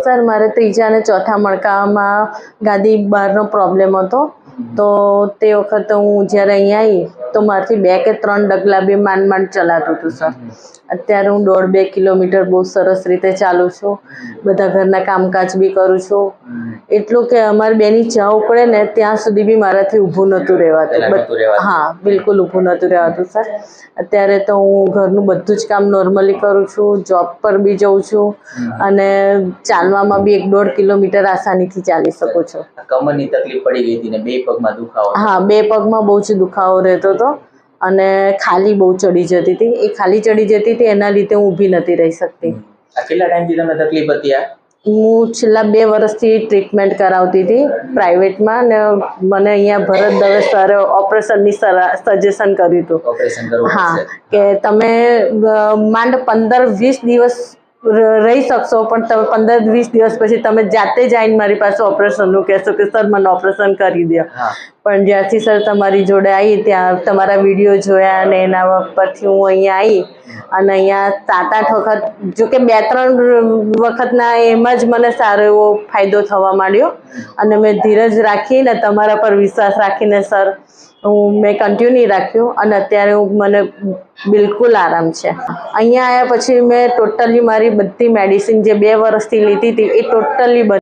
Sir મારે ત્રીજા અને ચોથા મણકામાં ગાદી બહારનો પ્રોબ્લેમ હતો, તો તે વખતે હું જ્યારે અહીંયા આવી તો મારાથી 2 કે 3 ડગલા બી માંડ ચલાતું હતું સર. અત્યારે હું 1.5-2 કિલોમીટર બહુ સરસ રીતે ચાલું છું, બધા ઘરના કામકાજ બી કરું છું. એટલું કે અમારે બેની ચાવ પડે ને ત્યાં સુધી બી મારાથી ઊભું નહોતું રહેવાતું. હા, બિલકુલ ઊભું નહોતું રહેવાતું સર. અત્યારે તો હું ઘરનું બધું જ કામ નોર્મલી કરું છું, જોબ પર બી જઉં છું અને ચાલવામાં બી 1-1.5 કિલોમીટર આસાનીથી ચાલી શકું છું. કમરની તકલીફ પડી ગઈ હતી ને 2 પગમાં દુખાવો? હા, 2 પગમાં બહુ જ દુખાવો રહેતો હતો અને ખાલી બહુ ચડી જતી હતી. એ ખાલી ચડી જતી હતી એના લીધે હું ઊભી નથી રહી શકતી. આ કેટલા ટાઈમથી તમને તકલીફ હતી? હું છેલ્લા 2 વર્ષથી ટ્રીટમેન્ટ કરાવતી હતી પ્રાઇવેટમાં, ને મને અહીંયા ભરત દવે સરે ઓપરેશનની સજેશન કર્યું હતું. ઓપરેશન કરવું? હા, કે તમે માંડ 15-20 દિવસ રહી શકશો, પણ તમે 15-20 દિવસ પછી તમે જાતે જ આવીને મારી પાસે ઓપરેશનનું કહેશો કે સર મને ઓપરેશન કરી દો. પણ જ્યારથી સર તમારી જોડે આવી ત્યાં તમારા વિડીયો જોયા અને એના પરથી હું અહીંયા આવી અને અહીંયા 7-8 વખત, જો કે 2-3 વખતના એમાં જ મને સારો એવો ફાયદો થવા માંડ્યો અને મેં ધીરજ રાખીને તમારા પર વિશ્વાસ રાખીને સર મેં કન્ટિન્યુ રાખ્યું અને અત્યારે મને બિલકુલ આરામ છે. અહીંયા આવ્યા પછી મેં ટોટલી મારી બધી મેડિસિન જે 2 વર્ષથી લીધી હતી એ ટોટલી